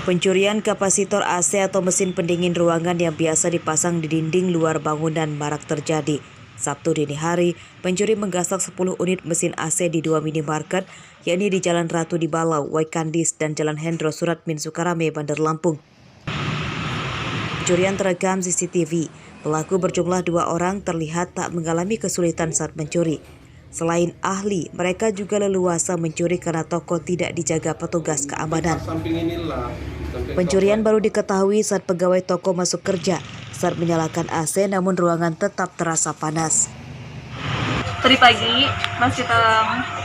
Pencurian kapasitor AC atau mesin pendingin ruangan yang biasa dipasang di dinding luar bangunan marak terjadi. Sabtu dini hari, pencuri menggasak 10 unit mesin AC di 2 minimarket, yakni di Jalan Ratu di Balau, Waikandis, dan Jalan Hendro Suratmin Sukarame, Bandar Lampung. Pencurian terekam CCTV. Pelaku berjumlah 2 orang terlihat tak mengalami kesulitan saat mencuri. Selain ahli, mereka juga leluasa mencuri karena toko tidak dijaga petugas keamanan. Pencurian baru diketahui saat pegawai toko masuk kerja saat menyalakan AC, namun ruangan tetap terasa panas. Tadi pagi pas kita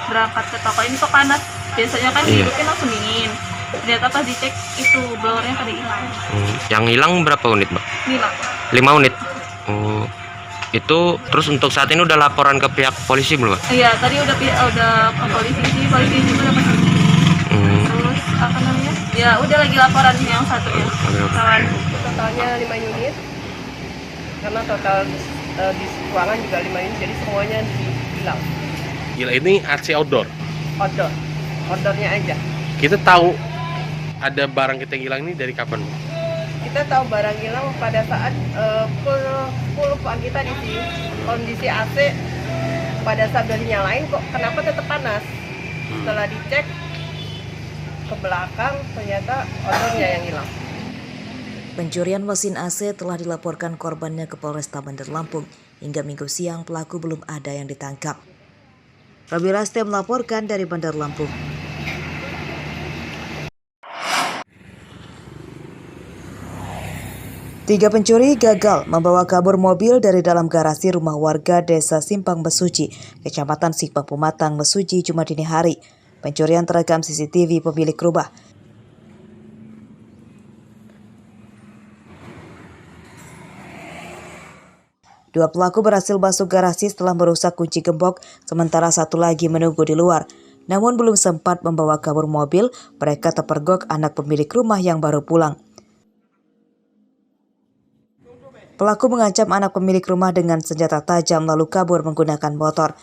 berangkat ke toko ini kok panas. Biasanya kan dihidupin langsung dingin. Ternyata pas dicek itu blowernya pada hilang. Yang hilang berapa unit, Mbak? Hilang. 5 unit. Oh. Itu terus untuk saat ini udah laporan ke pihak polisi belum, Mbak? Iya, tadi udah ke polisi juga dapat. Terus apa namanya? Ya, udah lagi laporan yang satu ya. Kawan. Totalnya 5 unit. Karena total di ruangan juga 5 unit, jadi semuanya hilang. Gila, ini AC outdoor. Outdoornya aja. Kita tahu ada barang kita yang hilang ini dari kapan, Mbak? Kita tahu barang hilang pada saat pukul pagi tadi sih. Kondisi AC pada saat dari nyalain kok kenapa tetap panas. Setelah dicek ke belakang ternyata outdoornya yang hilang. Pencurian mesin AC telah dilaporkan korbannya ke Polresta Bandar Lampung. Hingga Minggu siang pelaku belum ada yang ditangkap. Robi Raste melaporkan dari Bandar Lampung. Tiga pencuri gagal membawa kabur mobil dari dalam garasi rumah warga Desa Simpang Mesuji, Kecamatan Simpang Pematang, Mesuji, Jumat dini hari. Pencurian terekam CCTV pemilik rumah. Dua pelaku berhasil masuk garasi setelah merusak kunci gembok, sementara satu lagi menunggu di luar. Namun belum sempat membawa kabur mobil, mereka terpergok anak pemilik rumah yang baru pulang. Pelaku mengancam anak pemilik rumah dengan senjata tajam lalu kabur menggunakan motor.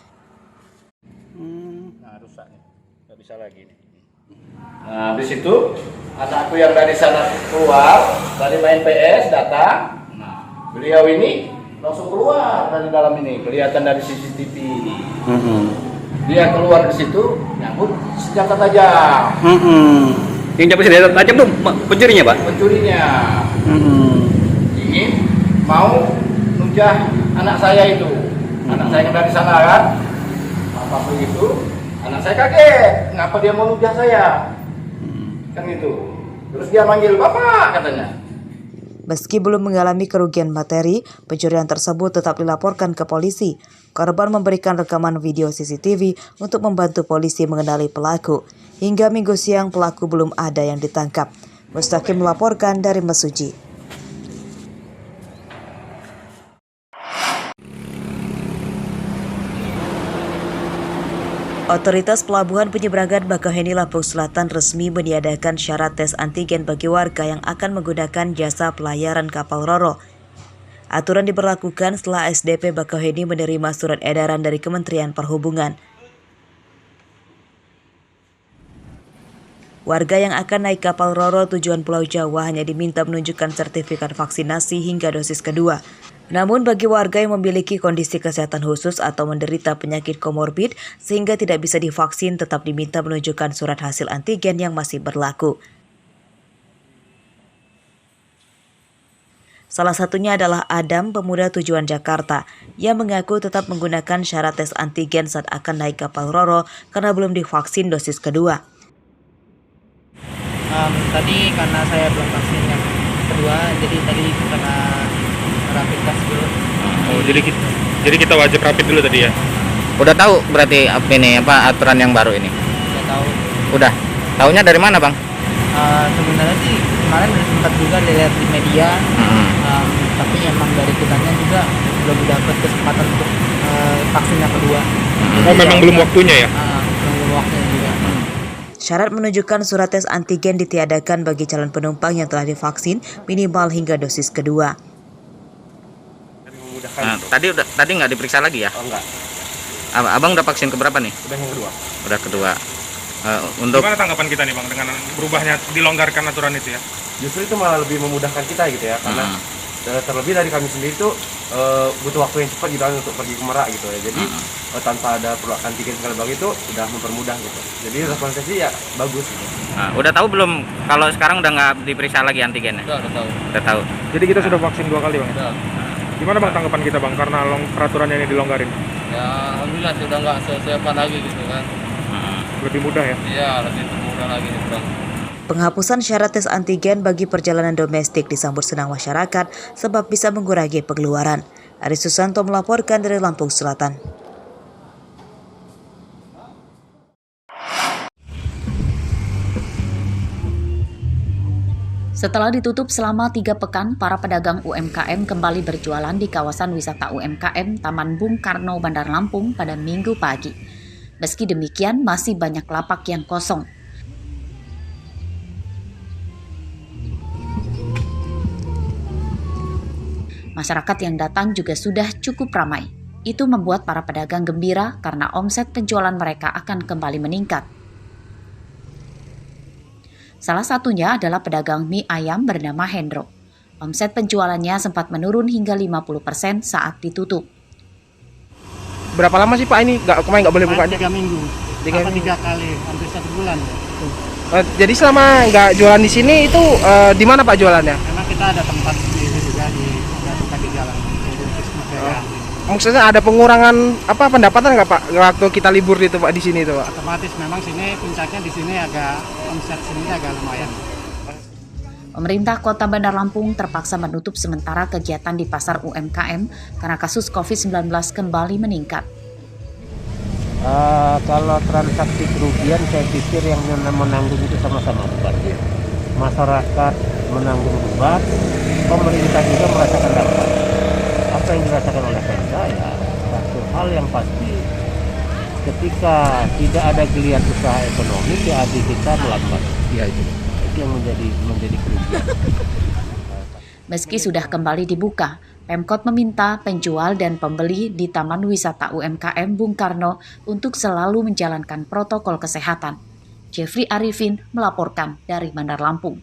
Nah, rusak nih. Nggak bisa lagi nih. Nah, habis itu anakku yang dari sana keluar, dari main PS datang. Nah, beliau ini langsung keluar dari dalam ini, kelihatan dari CCTV. Dia keluar di situ, nyambut senjata tajam. Yang nyambut senjata tajam tuh pencurinya, Pak? Pencurinya. Ingin mau nunjah anak saya itu. Anak saya dari sana kan. Apa begitu? Anak saya kaget, ngapa dia mau nunjah saya? Kan gitu. Terus dia manggil bapak katanya. Meski belum mengalami kerugian materi, pencurian tersebut tetap dilaporkan ke polisi. Korban memberikan rekaman video CCTV untuk membantu polisi mengenali pelaku. Hingga Minggu siang pelaku belum ada yang ditangkap. Mustaqim melaporkan dari Mesuji. Otoritas Pelabuhan Penyeberangan Bakauheni Lampung Selatan resmi meniadakan syarat tes antigen bagi warga yang akan menggunakan jasa pelayaran kapal Roro. Aturan diberlakukan setelah SDP Bakauheni menerima surat edaran dari Kementerian Perhubungan. Warga yang akan naik kapal Roro tujuan Pulau Jawa hanya diminta menunjukkan sertifikat vaksinasi hingga dosis kedua. Namun bagi warga yang memiliki kondisi kesehatan khusus atau menderita penyakit komorbid sehingga tidak bisa divaksin tetap diminta menunjukkan surat hasil antigen yang masih berlaku. Salah satunya adalah Adam, pemuda tujuan Jakarta, yang mengaku tetap menggunakan syarat tes antigen saat akan naik kapal Roro karena belum divaksin dosis kedua. Tadi karena saya belum vaksin yang kedua, jadi tadi kena rapid test dulu. Oh, jadi kita wajib rapid dulu tadi ya? Udah tahu berarti aturan yang baru ini? Udah tahu. Udah. Taunya dari mana, Bang? Sebenarnya sih kemarin udah sempat juga lihat di media, tapi emang dari kitanya juga belum dapat kesempatan untuk vaksin yang kedua. Memang belum waktunya ya? Belum waktunya juga. Syarat menunjukkan surat tes antigen ditiadakan bagi calon penumpang yang telah divaksin minimal hingga dosis kedua. Nah, tadi nggak diperiksa lagi ya? Oh, enggak. Abang udah vaksin keberapa nih? Udah yang kedua. Udah kedua. Untuk Gimana tanggapan kita nih Bang dengan berubahnya dilonggarkan aturan itu ya? Justru itu malah lebih memudahkan kita gitu ya, karena terlebih dari kami sendiri tuh butuh waktu yang cepat gitu kan untuk pergi ke Merak gitu ya. Jadi tanpa ada perlu antigen segala macam itu udah mempermudah gitu. Jadi responsnya sih ya bagus gitu. udah tahu belum kalau sekarang udah nggak diperiksa lagi antigennya? Udah tahu. Udah tahu. Jadi kita sudah vaksin 2 kali Bang? Udah. Gimana Bang tanggapan kita Bang karena peraturannya ini dilonggarin? Ya alhamdulillah sudah nggak sesuai lagi gitu kan. Lebih mudah ya? Iya, lebih mudah lagi nih Bang. Penghapusan syarat tes antigen bagi perjalanan domestik disambut senang masyarakat sebab bisa mengurangi pengeluaran. Ari Susanto melaporkan dari Lampung Selatan. Setelah ditutup selama 3 pekan, para pedagang UMKM kembali berjualan di kawasan wisata UMKM Taman Bung Karno, Bandar Lampung pada Minggu pagi. Meski demikian, masih banyak lapak yang kosong. Masyarakat yang datang juga sudah cukup ramai. Itu membuat para pedagang gembira karena omset penjualan mereka akan kembali meningkat. Salah satunya adalah pedagang mie ayam bernama Hendro. Omset penjualannya sempat menurun hingga 50% saat ditutup. Berapa lama sih Pak ini kemarin nggak boleh buka? 3 minggu. 3 minggu. 3 kali, hampir 1 bulan. Jadi selama nggak jualan di sini itu di mana Pak jualannya? Memang kita ada tempat di juga di jalan. Maksudnya ada pengurangan pendapatan nggak Pak waktu kita libur itu Pak di sini itu Pak? Otomatis memang sini puncaknya di sini agak omset sini agak lumayan. Pemerintah Kota Bandar Lampung terpaksa menutup sementara kegiatan di pasar UMKM karena kasus COVID-19 kembali meningkat. Kalau transaksi kerugian saya pikir yang menanggung itu sama-sama beban. Masyarakat menanggung beban, pemerintah juga merasakan dampak. Apa yang dirasakan oleh Pemda ya satu hal yang pasti, ketika tidak ada geliat usaha ekonomi, PAD kita melambat. Ya itu yang menjadi kerugian. Meski sudah kembali dibuka, Pemkot meminta penjual dan pembeli di Taman Wisata UMKM Bung Karno untuk selalu menjalankan protokol kesehatan. Jeffrey Arifin melaporkan dari Bandar Lampung.